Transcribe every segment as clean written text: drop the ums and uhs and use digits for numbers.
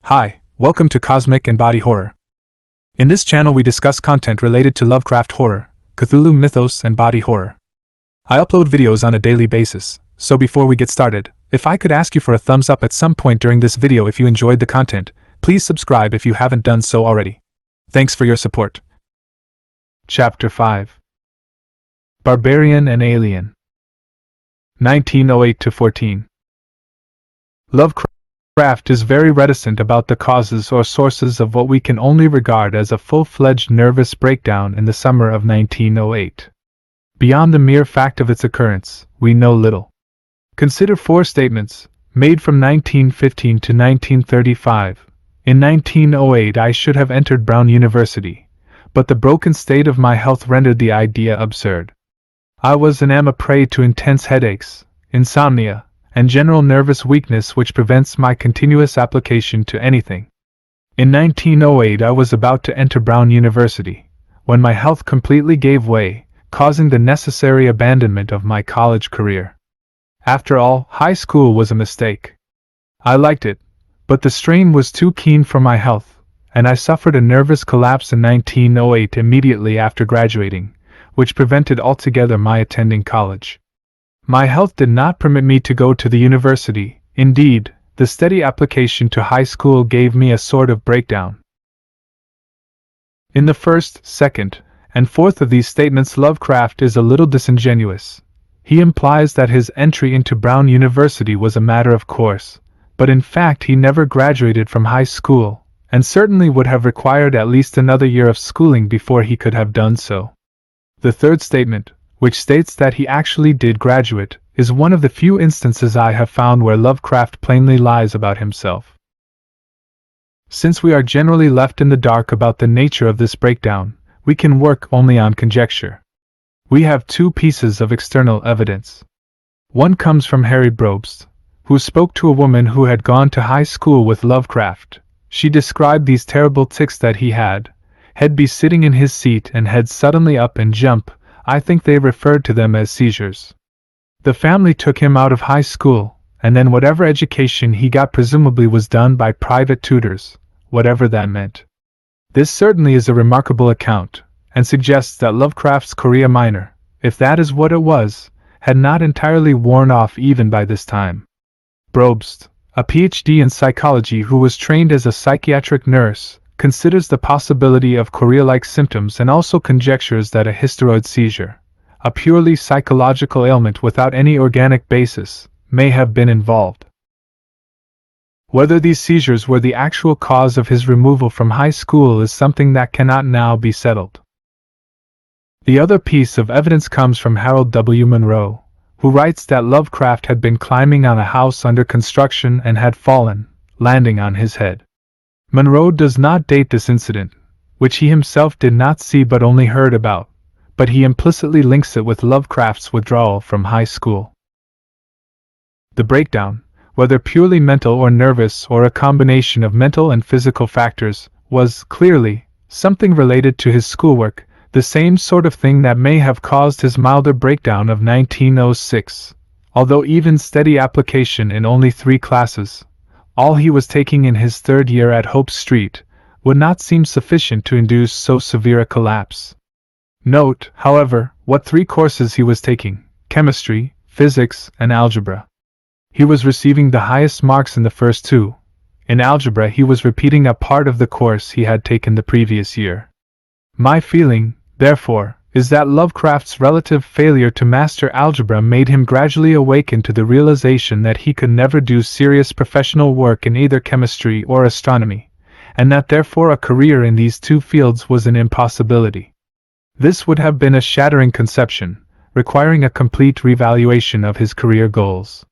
Hi, welcome to Cosmic and Body Horror. In this channel we discuss content related to Lovecraft horror, Cthulhu mythos and body horror. I upload videos on a daily basis, so before we get started, if I could ask you for a thumbs up at some point during this video if you enjoyed the content, please subscribe if you haven't done so already. Thanks for your support. Chapter 5 Barbarian and Alien 1908-14 Lovecraft is very reticent about the causes or sources of what we can only regard as a full-fledged nervous breakdown in the summer of 1908. Beyond the mere fact of its occurrence, we know little. Consider four statements, made from 1915 to 1935. In 1908 I should have entered Brown University, but the broken state of my health rendered the idea absurd. I was and am a prey to intense headaches, insomnia, and general nervous weakness which prevents my continuous application to anything. In 1908 I was about to enter Brown University, when my health completely gave way, causing the necessary abandonment of my college career. After all, high school was a mistake. I liked it, but the strain was too keen for my health, and I suffered a nervous collapse in 1908 immediately after graduating, which prevented altogether my attending college. My health did not permit me to go to the university. Indeed, the steady application to high school gave me a sort of breakdown. In the first, second, and fourth of these statements Lovecraft is a little disingenuous. He implies that his entry into Brown University was a matter of course, but in fact he never graduated from high school, and certainly would have required at least another year of schooling before he could have done so. The third statement, which states that he actually did graduate, is one of the few instances I have found where Lovecraft plainly lies about himself. Since we are generally left in the dark about the nature of this breakdown, we can work only on conjecture. We have two pieces of external evidence. One comes from Harry Brobst, who spoke to a woman who had gone to high school with Lovecraft. She described these terrible tics that he had. He'd be sitting in his seat and he'd suddenly up and jump. I think they referred to them as seizures. The family took him out of high school, and then whatever education he got presumably was done by private tutors, whatever that meant. This certainly is a remarkable account, and suggests that Lovecraft's chorea minor, if that is what it was, had not entirely worn off even by this time. Brobst, a PhD in psychology who was trained as a psychiatric nurse, considers the possibility of chorea-like symptoms and also conjectures that a hysteroid seizure, a purely psychological ailment without any organic basis, may have been involved. Whether these seizures were the actual cause of his removal from high school is something that cannot now be settled. The other piece of evidence comes from Harold W. Monroe, who writes that Lovecraft had been climbing on a house under construction and had fallen, landing on his head. Monroe does not date this incident, which he himself did not see but only heard about, but he implicitly links it with Lovecraft's withdrawal from high school. The breakdown, whether purely mental or nervous or a combination of mental and physical factors, was, clearly, something related to his schoolwork, the same sort of thing that may have caused his milder breakdown of 1906, although even steady application in only 3 classes, all he was taking in his third year at Hope Street, would not seem sufficient to induce so severe a collapse. Note, however, what 3 courses he was taking: chemistry, physics, and algebra. He was receiving the highest marks in the first 2. In algebra he was repeating a part of the course he had taken the previous year. My feeling, therefore, is that Lovecraft's relative failure to master algebra made him gradually awaken to the realization that he could never do serious professional work in either chemistry or astronomy, and that therefore a career in these 2 fields was an impossibility. This would have been a shattering conception, requiring a complete revaluation of his career goals.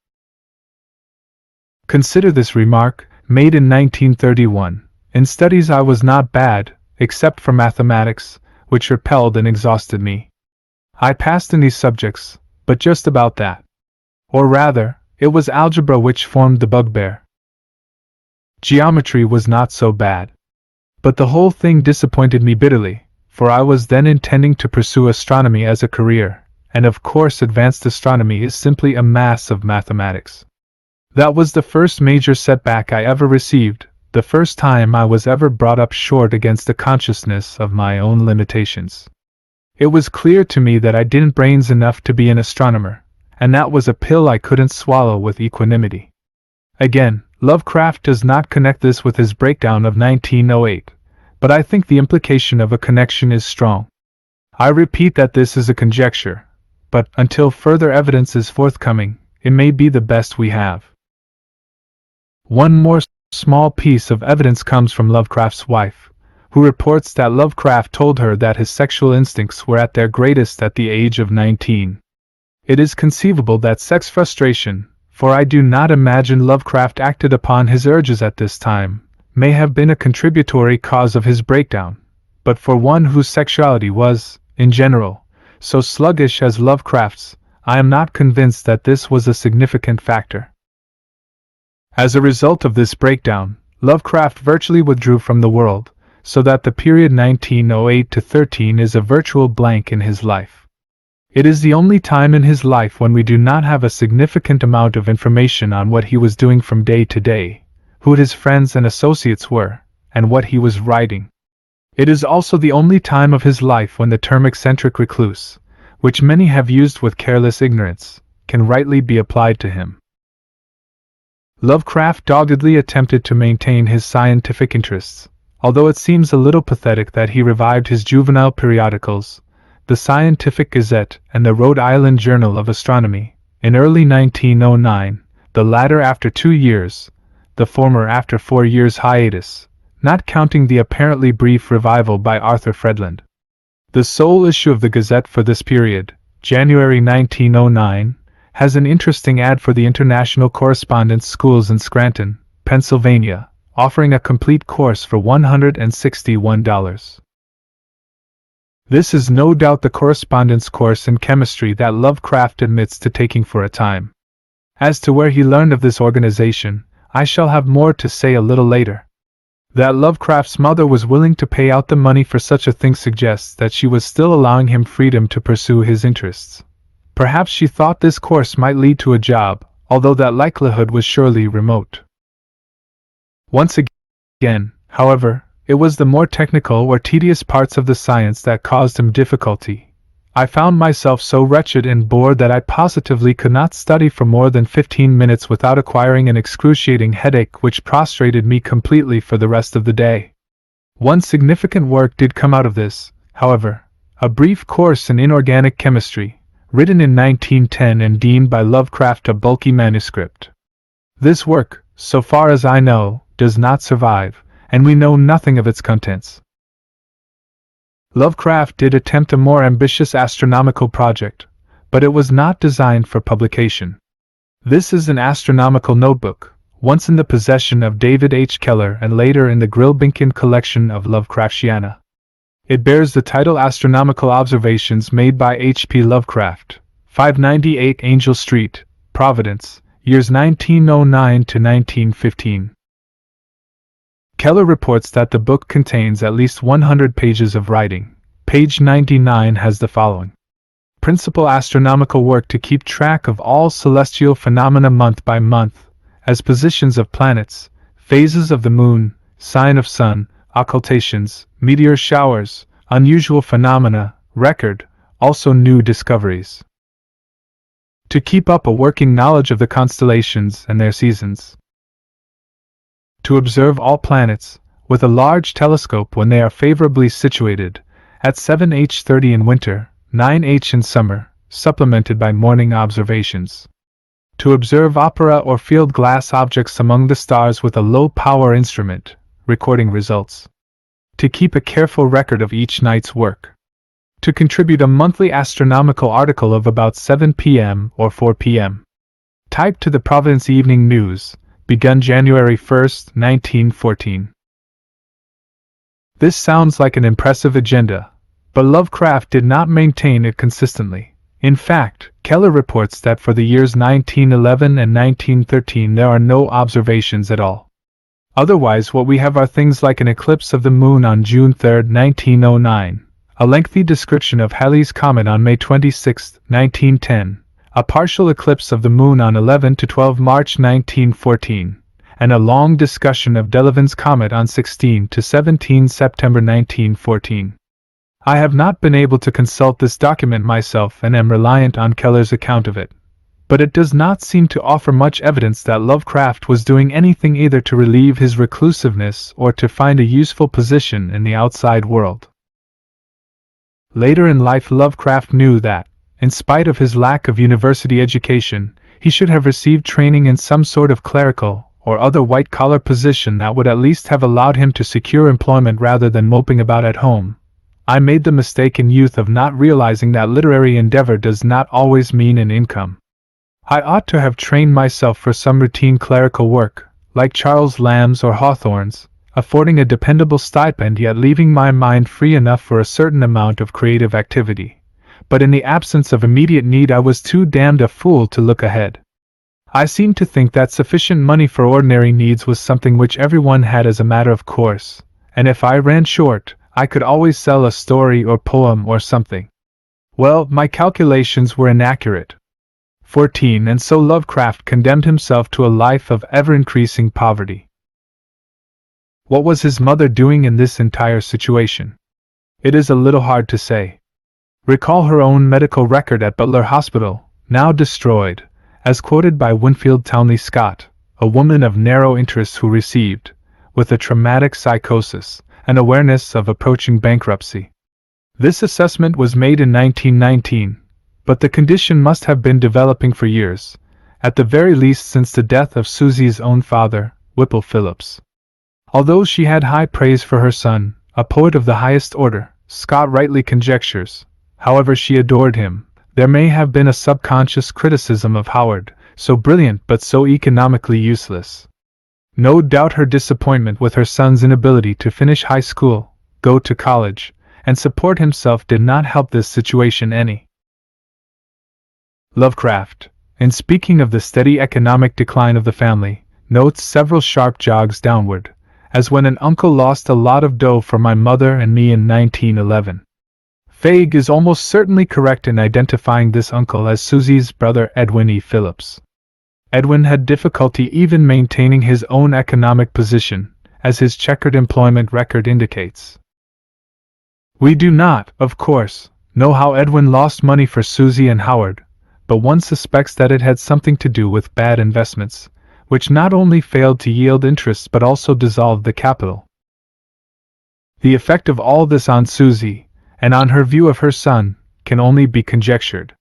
Consider this remark, made in 1931. In studies I was not bad, except for mathematics, which repelled and exhausted me. I passed in these subjects, but just about that. Or rather, it was algebra which formed the bugbear. Geometry was not so bad. But the whole thing disappointed me bitterly, for I was then intending to pursue astronomy as a career, and of course advanced astronomy is simply a mass of mathematics. That was the first major setback I ever received, the first time I was ever brought up short against the consciousness of my own limitations. It was clear to me that I didn't brains enough to be an astronomer, and that was a pill I couldn't swallow with equanimity. Again, Lovecraft does not connect this with his breakdown of 1908, but I think the implication of a connection is strong. I repeat that this is a conjecture, but until further evidence is forthcoming, it may be the best we have. One more small piece of evidence comes from Lovecraft's wife, who reports that Lovecraft told her that his sexual instincts were at their greatest at the age of 19. It is conceivable that sex frustration, for I do not imagine Lovecraft acted upon his urges at this time, may have been a contributory cause of his breakdown, but for one whose sexuality was, in general, so sluggish as Lovecraft's, I am not convinced that this was a significant factor. As a result of this breakdown, Lovecraft virtually withdrew from the world, so that the period 1908 to 13 is a virtual blank in his life. It is the only time in his life when we do not have a significant amount of information on what he was doing from day to day, who his friends and associates were, and what he was writing. It is also the only time of his life when the term eccentric recluse, which many have used with careless ignorance, can rightly be applied to him. Lovecraft doggedly attempted to maintain his scientific interests, although it seems a little pathetic that he revived his juvenile periodicals, the Scientific Gazette and the Rhode Island Journal of Astronomy, in early 1909, the latter after 2 years, the former after 4 years hiatus, not counting the apparently brief revival by Arthur Fredland. The sole issue of the Gazette for this period, January 1909, has an interesting ad for the International Correspondence Schools in Scranton, Pennsylvania, offering a complete course for $161. This is no doubt the correspondence course in chemistry that Lovecraft admits to taking for a time. As to where he learned of this organization, I shall have more to say a little later. That Lovecraft's mother was willing to pay out the money for such a thing suggests that she was still allowing him freedom to pursue his interests. Perhaps she thought this course might lead to a job, although that likelihood was surely remote. Once again, however, it was the more technical or tedious parts of the science that caused him difficulty. I found myself so wretched and bored that I positively could not study for more than 15 minutes without acquiring an excruciating headache which prostrated me completely for the rest of the day. One significant work did come out of this, however, a brief course in inorganic chemistry, written in 1910 and deemed by Lovecraft a bulky manuscript. This work, so far as I know, does not survive, and we know nothing of its contents. Lovecraft did attempt a more ambitious astronomical project, but it was not designed for publication. This is an astronomical notebook, once in the possession of David H. Keller and later in the Grilbenkian collection of Lovecraftiana. It bears the title Astronomical Observations Made by H. P. Lovecraft, 598 Angel Street, Providence, years 1909 to 1915. Keller reports that the book contains at least 100 pages of writing. Page 99 has the following: principal astronomical work to keep track of all celestial phenomena month by month, as positions of planets, phases of the moon, sign of sun, occultations, meteor showers, unusual phenomena, record, also new discoveries. To keep up a working knowledge of the constellations and their seasons. To observe all planets, with a large telescope when they are favorably situated, at 7h30 in winter, 9h in summer, supplemented by morning observations. To observe opera or field glass objects among the stars with a low-power instrument, recording results. To keep a careful record of each night's work. To contribute a monthly astronomical article of about 7 p.m. or 4 p.m. Typed to the Providence Evening News, begun January 1, 1914. This sounds like an impressive agenda, but Lovecraft did not maintain it consistently. In fact, Keller reports that for the years 1911 and 1913 there are no observations at all. Otherwise, what we have are things like an eclipse of the moon on June 3, 1909, a lengthy description of Halley's Comet on May 26, 1910, a partial eclipse of the moon on 11 to 12 March 1914, and a long discussion of Delavan's comet on 16 to 17 September 1914. I have not been able to consult this document myself and am reliant on Keller's account of it, but it does not seem to offer much evidence that Lovecraft was doing anything either to relieve his reclusiveness or to find a useful position in the outside world. Later in life, Lovecraft knew that, in spite of his lack of university education, he should have received training in some sort of clerical or other white-collar position that would at least have allowed him to secure employment rather than moping about at home. I made the mistake in youth of not realizing that literary endeavor does not always mean an income. I ought to have trained myself for some routine clerical work, like Charles Lamb's or Hawthorne's, affording a dependable stipend yet leaving my mind free enough for a certain amount of creative activity. But in the absence of immediate need, I was too damned a fool to look ahead. I seemed to think that sufficient money for ordinary needs was something which everyone had as a matter of course, and if I ran short, I could always sell a story or poem or something. Well, my calculations were inaccurate. 14, and so Lovecraft condemned himself to a life of ever-increasing poverty. What was his mother doing in this entire situation? It is a little hard to say. Recall her own medical record at Butler Hospital, now destroyed, as quoted by Winfield Townley Scott, a woman of narrow interests who received, with a traumatic psychosis, an awareness of approaching bankruptcy. This assessment was made in 1919, but the condition must have been developing for years, at the very least since the death of Susie's own father, Whipple Phillips. Although she had high praise for her son, a poet of the highest order, Scott rightly conjectures, however she adored him, there may have been a subconscious criticism of Howard, so brilliant but so economically useless. No doubt her disappointment with her son's inability to finish high school, go to college, and support himself did not help this situation any. Lovecraft, in speaking of the steady economic decline of the family, notes several sharp jogs downward, as when an uncle lost a lot of dough for my mother and me in 1911. Faig is almost certainly correct in identifying this uncle as Susie's brother Edwin E. Phillips. Edwin had difficulty even maintaining his own economic position, as his checkered employment record indicates. We do not, of course, know how Edwin lost money for Susie and Howard, but one suspects that it had something to do with bad investments, which not only failed to yield interest but also dissolved the capital. The effect of all this on Susie, and on her view of her son, can only be conjectured.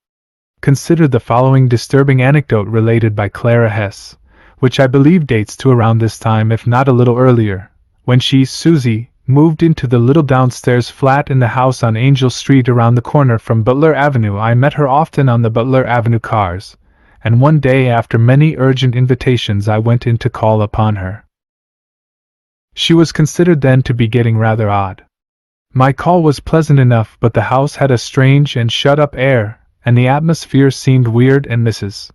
Consider the following disturbing anecdote related by Clara Hess, which I believe dates to around this time if not a little earlier, when she, Susie, moved into the little downstairs flat in the house on Angel Street around the corner from Butler Avenue. I met her often on the Butler Avenue cars, and one day after many urgent invitations I went in to call upon her. She was considered then to be getting rather odd. My call was pleasant enough, but the house had a strange and shut-up air, and the atmosphere seemed weird, and Mrs.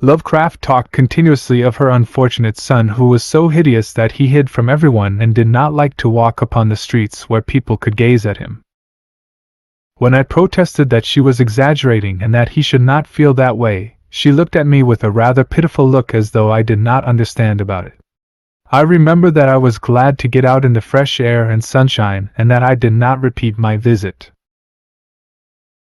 Lovecraft talked continuously of her unfortunate son who was so hideous that he hid from everyone and did not like to walk upon the streets where people could gaze at him. When I protested that she was exaggerating and that he should not feel that way, she looked at me with a rather pitiful look as though I did not understand about it. I remember that I was glad to get out in the fresh air and sunshine and that I did not repeat my visit.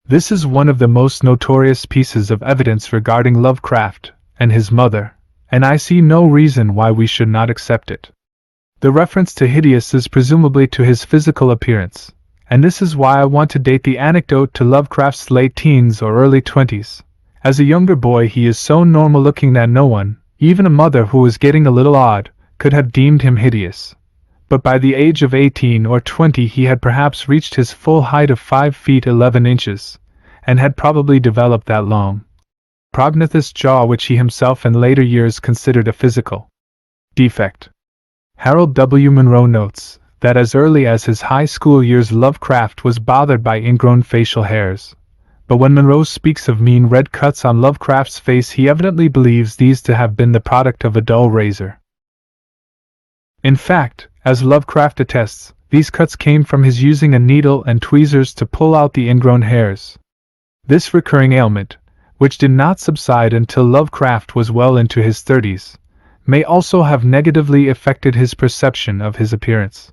This is one of the most notorious pieces of evidence regarding Lovecraft and his mother, and I see no reason why we should not accept it. The reference to hideous is presumably to his physical appearance, and this is why I want to date the anecdote to Lovecraft's late teens or early 20s. As a younger boy he is so normal-looking that no one, even a mother who was getting a little odd, could have deemed him hideous. But by the age of 18 or 20 he had perhaps reached his full height of 5 feet 11 inches, and had probably developed that long, prognathous jaw which he himself in later years considered a physical defect. Harold W. Monroe notes that as early as his high school years Lovecraft was bothered by ingrown facial hairs, but when Monroe speaks of mean red cuts on Lovecraft's face he evidently believes these to have been the product of a dull razor. In fact, as Lovecraft attests, these cuts came from his using a needle and tweezers to pull out the ingrown hairs. This recurring ailment, which did not subside until Lovecraft was well into his 30s, may also have negatively affected his perception of his appearance.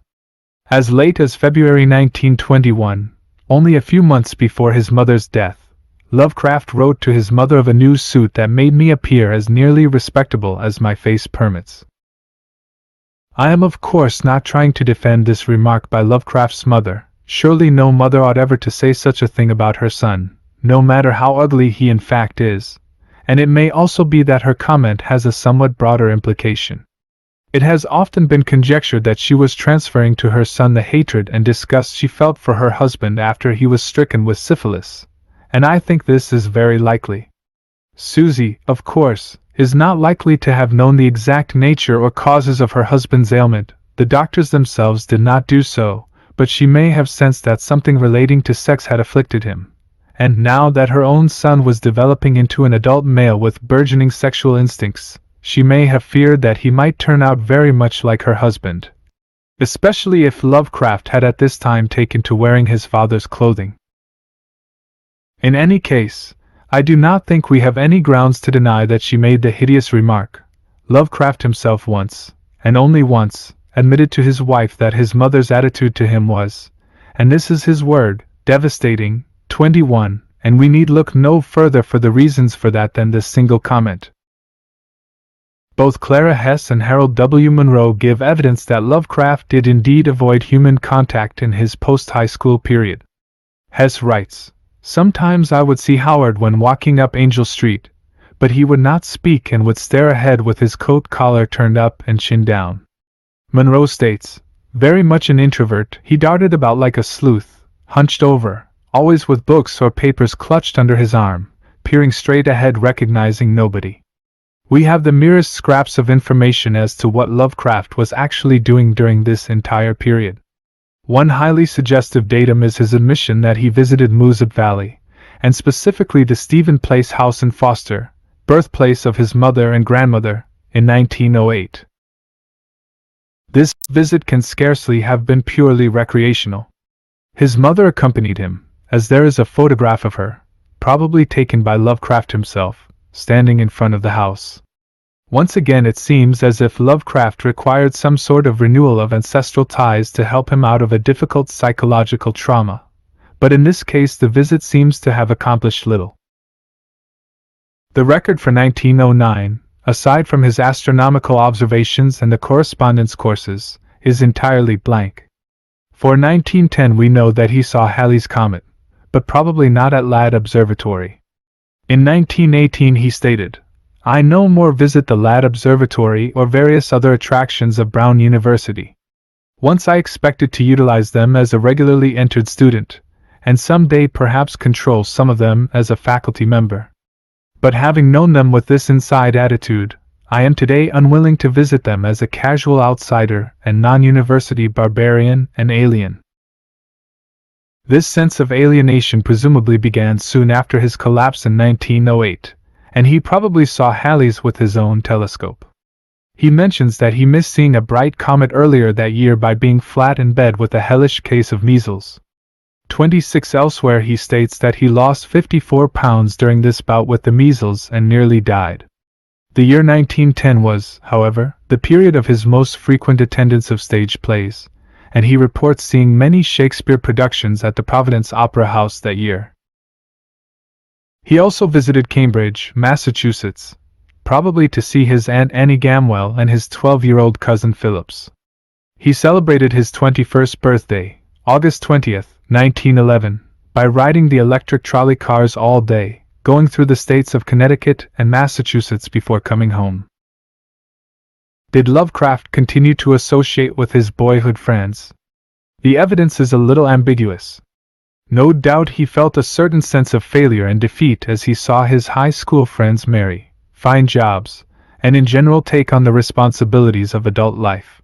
As late as February 1921, only a few months before his mother's death, Lovecraft wrote to his mother of a new suit that made me appear as nearly respectable as my face permits. I am of course not trying to defend this remark by Lovecraft's mother. Surely no mother ought ever to say such a thing about her son, no matter how ugly he in fact is, and it may also be that her comment has a somewhat broader implication. It has often been conjectured that she was transferring to her son the hatred and disgust she felt for her husband after he was stricken with syphilis, and I think this is very likely. Susie, of course, is not likely to have known the exact nature or causes of her husband's ailment. The doctors themselves did not do so, but she may have sensed that something relating to sex had afflicted him, and now that her own son was developing into an adult male with burgeoning sexual instincts, she may have feared that he might turn out very much like her husband, especially if Lovecraft had at this time taken to wearing his father's clothing. In any case, I do not think we have any grounds to deny that she made the hideous remark. Lovecraft himself once, and only once, admitted to his wife that his mother's attitude to him was, and this is his word, devastating. 21, and we need look no further for the reasons for that than this single comment. Both Clara Hess and Harold W. Monroe give evidence that Lovecraft did indeed avoid human contact in his post-high school period. Hess writes, "Sometimes I would see Howard when walking up Angel Street, but he would not speak and would stare ahead with his coat collar turned up and chin down." Monroe states, "Very much an introvert, he darted about like a sleuth, hunched over, always with books or papers clutched under his arm, peering straight ahead, recognizing nobody." We have the merest scraps of information as to what Lovecraft was actually doing during this entire period. One highly suggestive datum is his admission that he visited Moosup Valley, and specifically the Stephen Place house in Foster, birthplace of his mother and grandmother, in 1908. This visit can scarcely have been purely recreational. His mother accompanied him, as there is a photograph of her, probably taken by Lovecraft himself, standing in front of the house. Once again it seems as if Lovecraft required some sort of renewal of ancestral ties to help him out of a difficult psychological trauma, but in this case the visit seems to have accomplished little. The record for 1909, aside from his astronomical observations and the correspondence courses, is entirely blank. For 1910 we know that he saw Halley's Comet, but probably not at Ladd Observatory. In 1918 he stated, "I no more visit the Ladd Observatory or various other attractions of Brown University. Once I expected to utilize them as a regularly entered student, and some day perhaps control some of them as a faculty member. But having known them with this inside attitude, I am today unwilling to visit them as a casual outsider and non-university barbarian and alien." This sense of alienation presumably began soon after his collapse in 1908, and he probably saw Halley's with his own telescope. He mentions that he missed seeing a bright comet earlier that year by being flat in bed with a hellish case of measles. 26 Elsewhere he states that he lost 54 pounds during this bout with the measles and nearly died. The year 1910 was, however, the period of his most frequent attendance of stage plays, and he reports seeing many Shakespeare productions at the Providence Opera House that year. He also visited Cambridge, Massachusetts, probably to see his Aunt Annie Gamwell and his 12-year-old cousin Phillips. He celebrated his 21st birthday, August 20th, 1911, by riding the electric trolley cars all day, going through the states of Connecticut and Massachusetts before coming home. Did Lovecraft continue to associate with his boyhood friends? The evidence is a little ambiguous. No doubt he felt a certain sense of failure and defeat as he saw his high school friends marry, find jobs, and in general take on the responsibilities of adult life.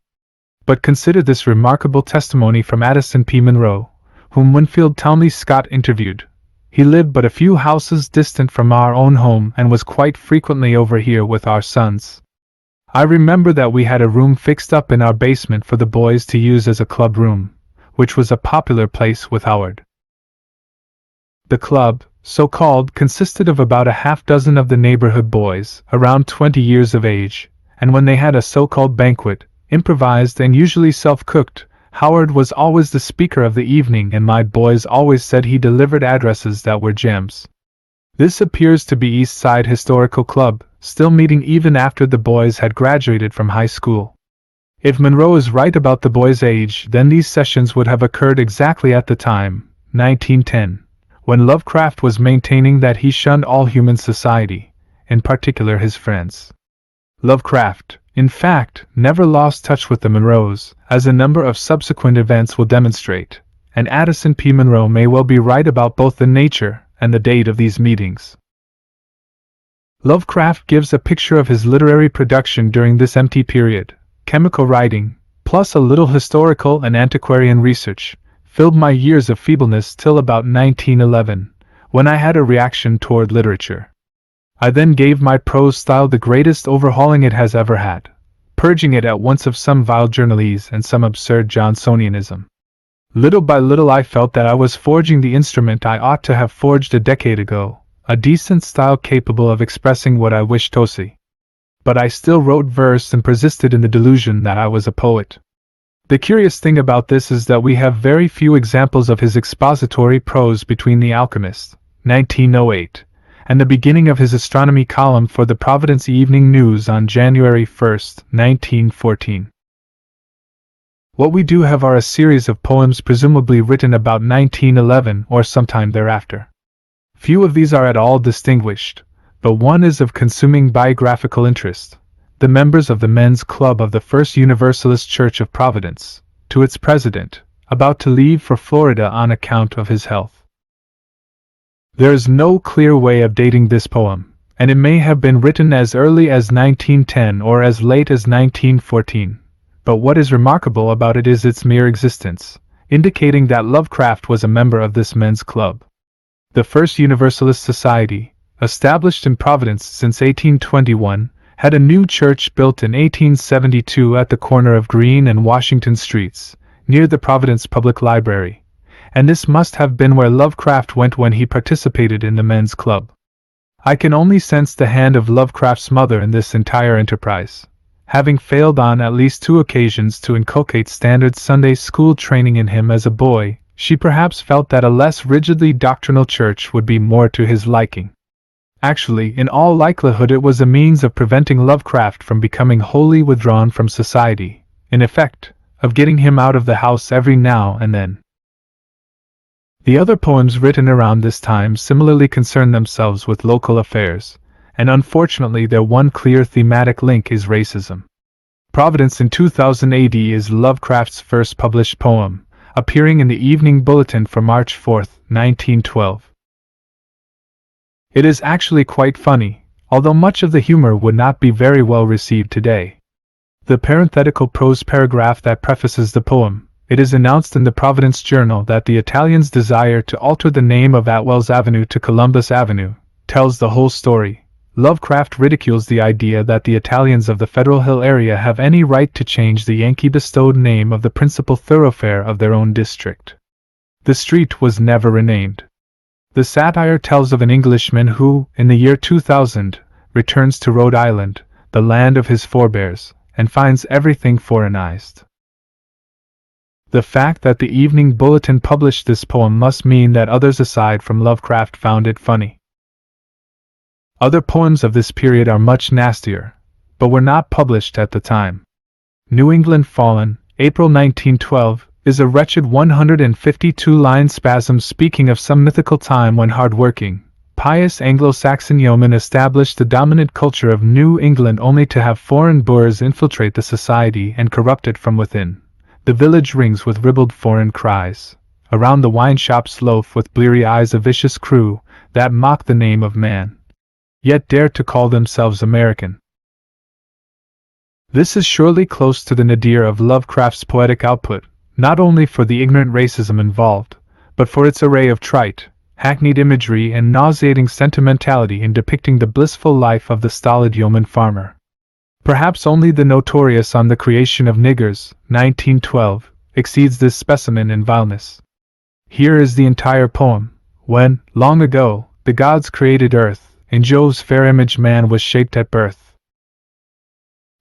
But consider this remarkable testimony from Addison P. Monroe, whom Winfield Townley Scott interviewed. He lived but a few houses distant from our own home and was quite frequently over here with our sons. I remember that we had a room fixed up in our basement for the boys to use as a club room, which was a popular place with Howard. The club, so called, consisted of about a half dozen of the neighborhood boys, around 20 years of age, and when they had a so-called banquet, improvised and usually self-cooked, Howard was always the speaker of the evening, and my boys always said he delivered addresses that were gems. This appears to be East Side Historical Club, still meeting even after the boys had graduated from high school. If Monroe is right about the boys' age, then these sessions would have occurred exactly at the time, 1910, when Lovecraft was maintaining that he shunned all human society, in particular his friends. Lovecraft, in fact, never lost touch with the Monroes, as a number of subsequent events will demonstrate, and Addison P. Monroe may well be right about both the nature and the date of these meetings. Lovecraft gives a picture of his literary production during this empty period. Chemical writing, plus a little historical and antiquarian research, filled my years of feebleness till about 1911, when I had a reaction toward literature. I then gave my prose style the greatest overhauling it has ever had, purging it at once of some vile journalese and some absurd Johnsonianism. Little by little I felt that I was forging the instrument I ought to have forged a decade ago, a decent style capable of expressing what I wished to see. But I still wrote verse and persisted in the delusion that I was a poet. The curious thing about this is that we have very few examples of his expository prose between The Alchemist, 1908, and the beginning of his astronomy column for the Providence Evening News on January 1, 1914. What we do have are a series of poems presumably written about 1911 or sometime thereafter. Few of these are at all distinguished, but one is of consuming biographical interest: the members of the Men's Club of the First Universalist Church of Providence, to its president, about to leave for Florida on account of his health. There is no clear way of dating this poem, and it may have been written as early as 1910 or as late as 1914, but what is remarkable about it is its mere existence, indicating that Lovecraft was a member of this men's club. The First Universalist Society, established in Providence since 1821, had a new church built in 1872 at the corner of Green and Washington Streets, near the Providence Public Library, and this must have been where Lovecraft went when he participated in the men's club. I can only sense the hand of Lovecraft's mother in this entire enterprise. Having failed on at least 2 occasions to inculcate standard Sunday school training in him as a boy, she perhaps felt that a less rigidly doctrinal church would be more to his liking. Actually, in all likelihood it was a means of preventing Lovecraft from becoming wholly withdrawn from society, in effect, of getting him out of the house every now and then. The other poems written around this time similarly concern themselves with local affairs, and unfortunately their one clear thematic link is racism. Providence in 2000 AD is Lovecraft's first published poem, appearing in the Evening Bulletin for March 4, 1912. It is actually quite funny, although much of the humor would not be very well received today. The parenthetical prose paragraph that prefaces the poem, "It is announced in the Providence Journal that the Italians desire to alter the name of Atwell's Avenue to Columbus Avenue," tells the whole story. Lovecraft ridicules the idea that the Italians of the Federal Hill area have any right to change the Yankee-bestowed name of the principal thoroughfare of their own district. The street was never renamed. The satire tells of an Englishman who, in the year 2000, returns to Rhode Island, the land of his forebears, and finds everything foreignized. The fact that the Evening Bulletin published this poem must mean that others aside from Lovecraft found it funny. Other poems of this period are much nastier, but were not published at the time. New England Fallen, April 1912, is a wretched 152-line spasm speaking of some mythical time when hard-working, pious Anglo-Saxon yeomen established the dominant culture of New England only to have foreign boors infiltrate the society and corrupt it from within. The village rings with ribald foreign cries. Around the wine shops loaf with bleary eyes a vicious crew that mock the name of man, yet dare to call themselves American. This is surely close to the nadir of Lovecraft's poetic output, not only for the ignorant racism involved, but for its array of trite, hackneyed imagery and nauseating sentimentality in depicting the blissful life of the stolid yeoman farmer. Perhaps only the notorious On the Creation of Niggers, 1912, exceeds this specimen in vileness. Here is the entire poem. When, long ago, the gods created earth, in Jove's fair image man was shaped at birth.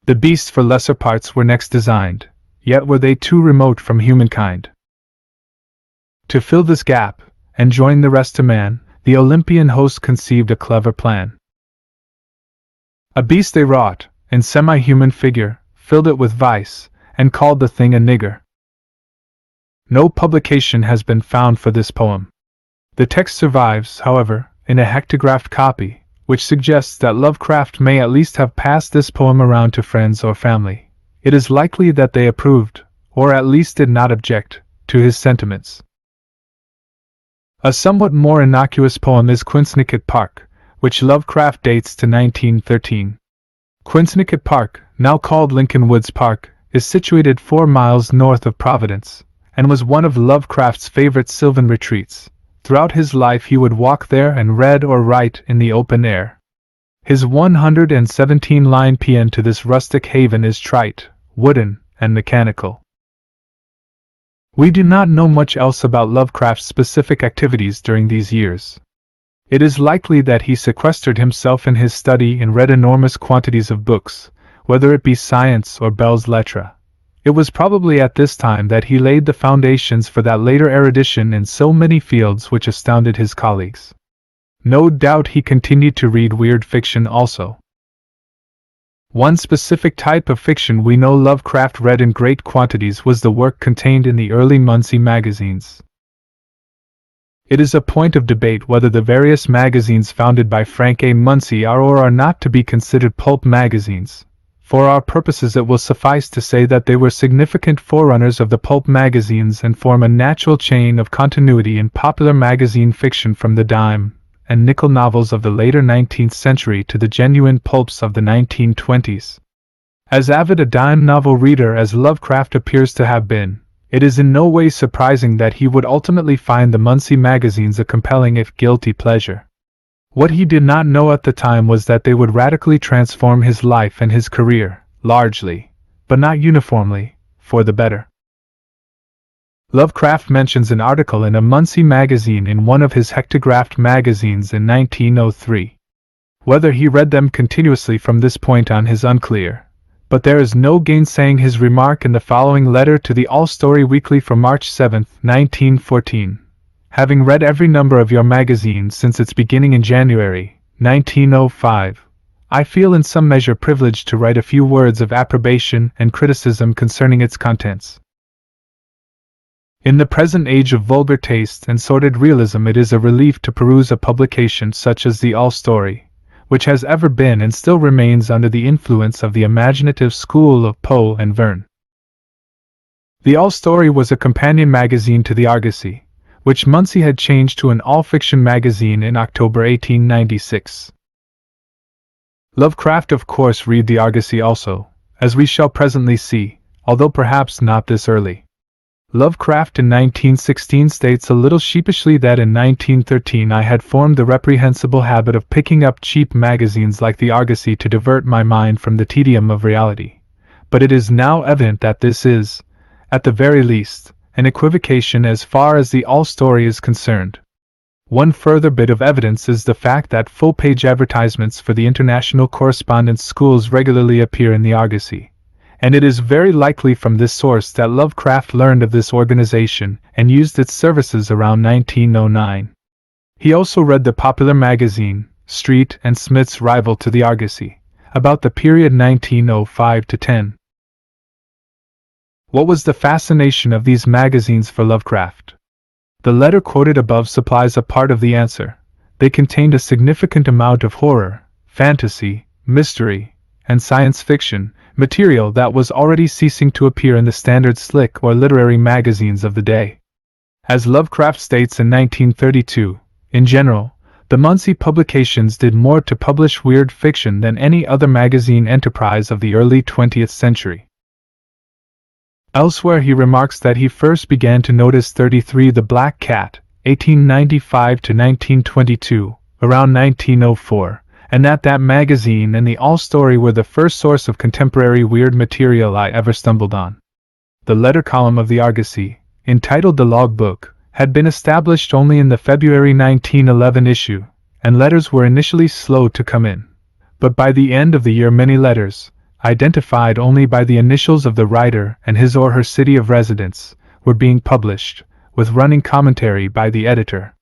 The beasts for lesser parts were next designed, yet were they too remote from humankind. To fill this gap, and join the rest to man, the Olympian host conceived a clever plan. A beast they wrought, in semi-human figure, filled it with vice, and called the thing a nigger. No publication has been found for this poem. The text survives, however, in a hectographed copy, which suggests that Lovecraft may at least have passed this poem around to friends or family. It is likely that they approved, or at least did not object, to his sentiments. A somewhat more innocuous poem is Quinsnicket Park, which Lovecraft dates to 1913. Quinsnicket Park, now called Lincoln Woods Park, is situated 4 miles north of Providence, and was one of Lovecraft's favorite sylvan retreats. Throughout his life he would walk there and read or write in the open air. His 117-line paean to this rustic haven is trite, wooden, and mechanical. We do not know much else about Lovecraft's specific activities during these years. It is likely that he sequestered himself in his study and read enormous quantities of books, whether it be science or belles lettres. It was probably at this time that he laid the foundations for that later erudition in so many fields which astounded his colleagues. No doubt he continued to read weird fiction also. One specific type of fiction we know Lovecraft read in great quantities was the work contained in the early Muncie magazines. It is a point of debate whether the various magazines founded by Frank A. Muncie are or are not to be considered pulp magazines. For our purposes it will suffice to say that they were significant forerunners of the pulp magazines and form a natural chain of continuity in popular magazine fiction from the dime and nickel novels of the later 19th century to the genuine pulps of the 1920s. As avid a dime novel reader as Lovecraft appears to have been, it is in no way surprising that he would ultimately find the Muncie magazines a compelling if guilty pleasure. What he did not know at the time was that they would radically transform his life and his career, largely, but not uniformly, for the better. Lovecraft mentions an article in a Muncie magazine in one of his hectographed magazines in 1903. Whether he read them continuously from this point on is unclear, but there is no gainsaying his remark in the following letter to the All-Story Weekly for March 7, 1914. Having read every number of your magazine since its beginning in January, 1905, I feel in some measure privileged to write a few words of approbation and criticism concerning its contents. In the present age of vulgar taste and sordid realism it is a relief to peruse a publication such as the All-Story, which has ever been and still remains under the influence of the imaginative school of Poe and Verne. The All-Story was a companion magazine to the Argosy, which Muncie had changed to an all-fiction magazine in October 1896. Lovecraft of course read the Argosy also, as we shall presently see, although perhaps not this early. Lovecraft in 1916 states a little sheepishly that in 1913 I had formed the reprehensible habit of picking up cheap magazines like the Argosy to divert my mind from the tedium of reality. But it is now evident that this is, at the very least, an equivocation as far as the All-Story is concerned. One further bit of evidence is the fact that full-page advertisements for the international correspondence schools regularly appear in the Argosy, and it is very likely from this source that Lovecraft learned of this organization and used its services around 1909. He also read the popular magazine, Street and Smith's rival to the Argosy, about the period 1905 to 10. What was the fascination of these magazines for Lovecraft? The letter quoted above supplies a part of the answer. They contained a significant amount of horror, fantasy, mystery, and science fiction, material that was already ceasing to appear in the standard slick or literary magazines of the day. As Lovecraft states in 1932, in general, the Muncie publications did more to publish weird fiction than any other magazine enterprise of the early 20th century. Elsewhere he remarks that he first began to notice 33 The Black Cat, 1895 to 1922, around 1904, and that magazine and the All-Story were the first source of contemporary weird material I ever stumbled on. The letter column of the Argosy, entitled The Log Book, had been established only in the February 1911 issue, and letters were initially slow to come in. But by the end of the year many letters, identified only by the initials of the writer and his or her city of residence, were being published, with running commentary by the editor.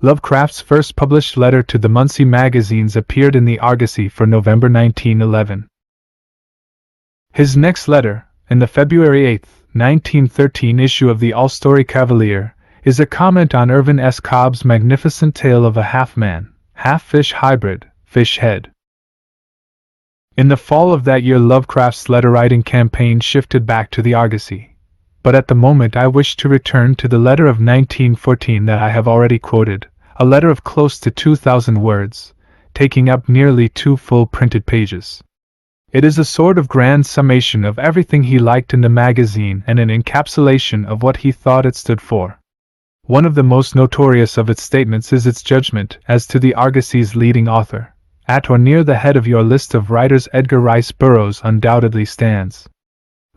Lovecraft's first published letter to the Muncie magazines appeared in the Argosy for November 1911. His next letter, in the February 8, 1913 issue of the All-Story Cavalier, is a comment on Irvin S. Cobb's magnificent tale of a half-man, half-fish hybrid, Fishhead. In the fall of that year, Lovecraft's letter-writing campaign shifted back to the Argosy. But at the moment I wish to return to the letter of 1914 that I have already quoted, a letter of close to 2,000 words, taking up nearly 2 full printed pages. It is a sort of grand summation of everything he liked in the magazine and an encapsulation of what he thought it stood for. One of the most notorious of its statements is its judgment as to the Argosy's leading author. At or near the head of your list of writers Edgar Rice Burroughs undoubtedly stands.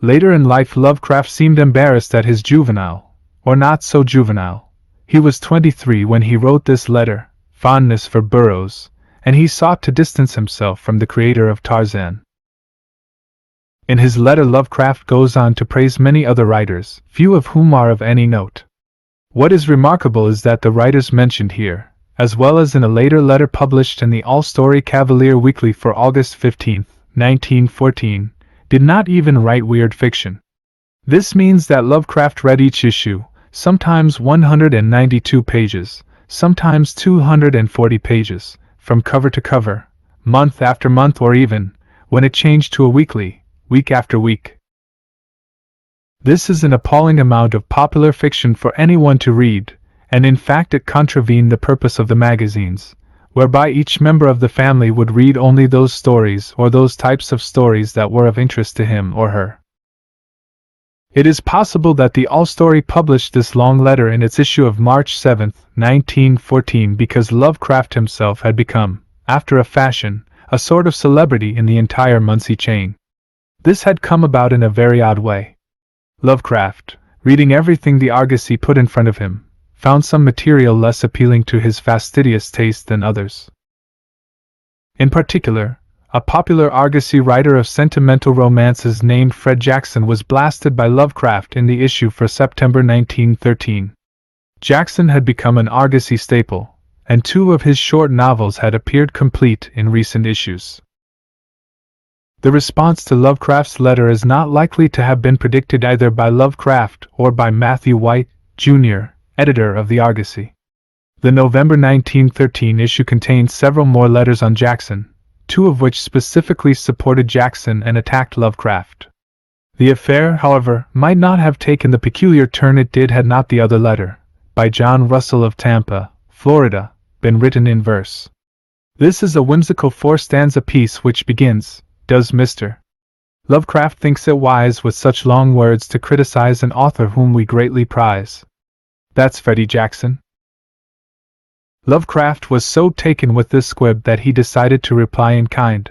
Later in life Lovecraft seemed embarrassed at his juvenile, or not so juvenile. He was 23 when he wrote this letter, fondness for Burroughs, and he sought to distance himself from the creator of Tarzan. In his letter Lovecraft goes on to praise many other writers, few of whom are of any note. What is remarkable is that the writers mentioned here, as well as in a later letter published in the All-Story Cavalier Weekly for August 15, 1914, did not even write weird fiction. This means that Lovecraft read each issue, sometimes 192 pages, sometimes 240 pages, from cover to cover, month after month, or even, when it changed to a weekly, week after week. This is an appalling amount of popular fiction for anyone to read, and in fact it contravened the purpose of the magazines, whereby each member of the family would read only those stories or those types of stories that were of interest to him or her. It is possible that the All-Story published this long letter in its issue of March 7, 1914 because Lovecraft himself had become, after a fashion, a sort of celebrity in the entire Muncie chain. This had come about in a very odd way. Lovecraft, reading everything the Argosy put in front of him, found some material less appealing to his fastidious taste than others. In particular, a popular Argosy writer of sentimental romances named Fred Jackson was blasted by Lovecraft in the issue for September 1913. Jackson had become an Argosy staple, and 2 of his short novels had appeared complete in recent issues. The response to Lovecraft's letter is not likely to have been predicted either by Lovecraft or by Matthew White, Jr., editor of the Argosy. The November 1913 issue contained several more letters on Jackson, 2 of which specifically supported Jackson and attacked Lovecraft. The affair, however, might not have taken the peculiar turn it did had not the other letter, by John Russell of Tampa, Florida, been written in verse. This is a whimsical 4-stanza piece which begins, "Does Mr. Lovecraft thinks it wise with such long words to criticize an author whom we greatly prize? That's Freddie Jackson." Lovecraft was so taken with this squib that he decided to reply in kind.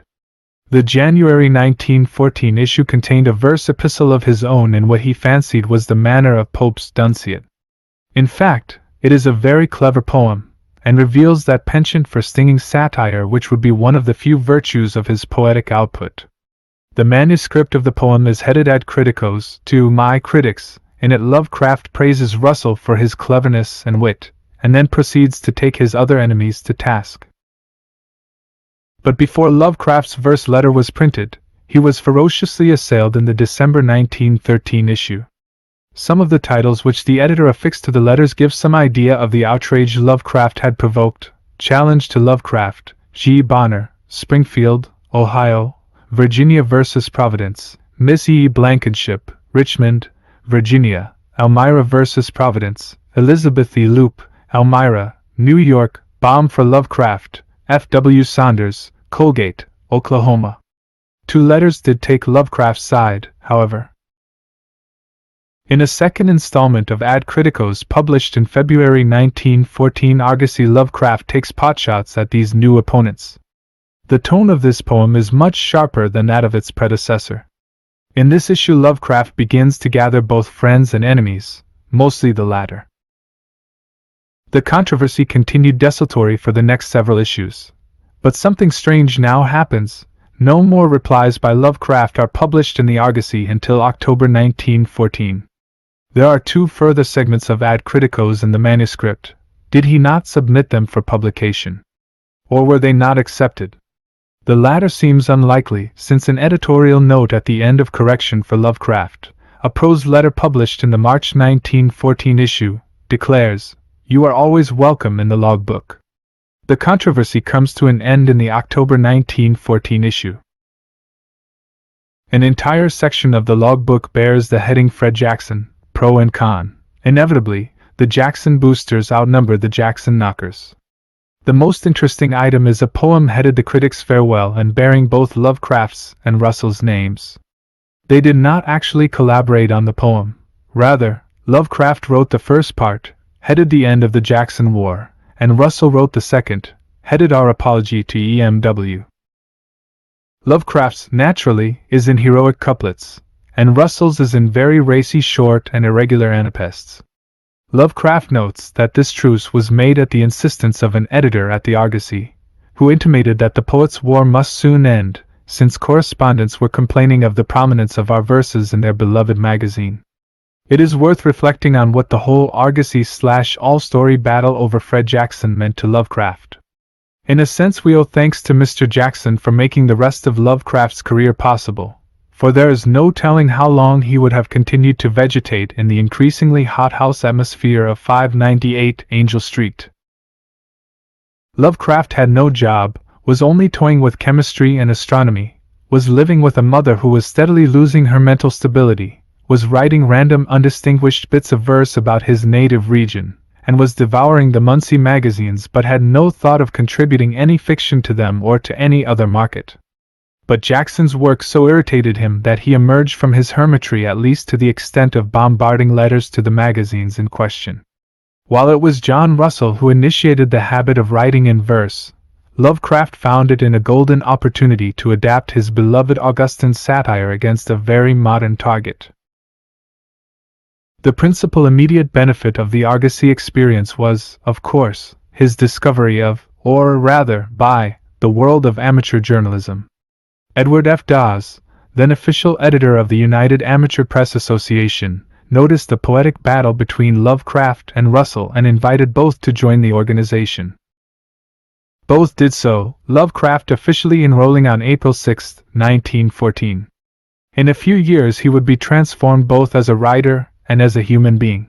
The January 1914 issue contained a verse epistle of his own in what he fancied was the manner of Pope's Dunciad. In fact, it is a very clever poem, and reveals that penchant for stinging satire which would be one of the few virtues of his poetic output. The manuscript of the poem is headed Ad Criticos, to my critics. In it Lovecraft praises Russell for his cleverness and wit, and then proceeds to take his other enemies to task. But before Lovecraft's verse letter was printed, he was ferociously assailed in the December 1913 issue. Some of the titles which the editor affixed to the letters give some idea of the outrage Lovecraft had provoked: Challenge to Lovecraft, G. Bonner, Springfield, Ohio, Virginia vs. Providence, Miss E. Blankenship, Richmond, Virginia, Elmira vs. Providence, Elizabeth E. Loop, Elmira, New York, Bomb for Lovecraft, F. W. Saunders, Colgate, Oklahoma. 2 letters did take Lovecraft's side, however. In a second installment of Ad Criticos published in February 1914, Argosy Lovecraft takes potshots at these new opponents. The tone of this poem is much sharper than that of its predecessor. In this issue Lovecraft begins to gather both friends and enemies, mostly the latter. The controversy continued desultory for the next several issues. But something strange now happens. no more replies by Lovecraft are published in the Argosy until October 1914. There are 2 further segments of Ad Criticos in the manuscript. Did he not submit them for publication? Or were they not accepted? The latter seems unlikely, since an editorial note at the end of Correction for Lovecraft, a prose letter published in the March 1914 issue, declares, "You are always welcome in the logbook." The controversy comes to an end in the October 1914 issue. An entire section of the logbook bears the heading Fred Jackson, Pro and Con. Inevitably, the Jackson boosters outnumber the Jackson knockers. The most interesting item is a poem headed The Critic's Farewell and bearing both Lovecraft's and Russell's names. They did not actually collaborate on the poem. Rather, Lovecraft wrote the first part, headed The End of the Jackson War, and Russell wrote the second, headed Our Apology to EMW. Lovecraft's, naturally, is in heroic couplets, and Russell's is in very racy short and irregular anapaests. Lovecraft notes that this truce was made at the insistence of an editor at the Argosy, who intimated that the poet's war must soon end, since correspondents were complaining of the prominence of our verses in their beloved magazine. It is worth reflecting on what the whole Argosy/all-story battle over Fred Jackson meant to Lovecraft. In a sense, we owe thanks to Mr. Jackson for making the rest of Lovecraft's career possible, for there is no telling how long he would have continued to vegetate in the increasingly hothouse atmosphere of 598 Angel Street. Lovecraft had no job, was only toying with chemistry and astronomy, was living with a mother who was steadily losing her mental stability, was writing random undistinguished bits of verse about his native region, and was devouring the Muncie magazines but had no thought of contributing any fiction to them or to any other market. But Jackson's work so irritated him that he emerged from his hermitry, at least to the extent of bombarding letters to the magazines in question. While it was John Russell who initiated the habit of writing in verse, Lovecraft found it in a golden opportunity to adapt his beloved Augustan satire against a very modern target. The principal immediate benefit of the Argosy experience was, of course, his discovery of, or rather, by, the world of amateur journalism. Edward F. Dawes, then official editor of the United Amateur Press Association, noticed the poetic battle between Lovecraft and Russell and invited both to join the organization. Both did so, Lovecraft officially enrolling on April 6, 1914. In a few years he would be transformed both as a writer and as a human being.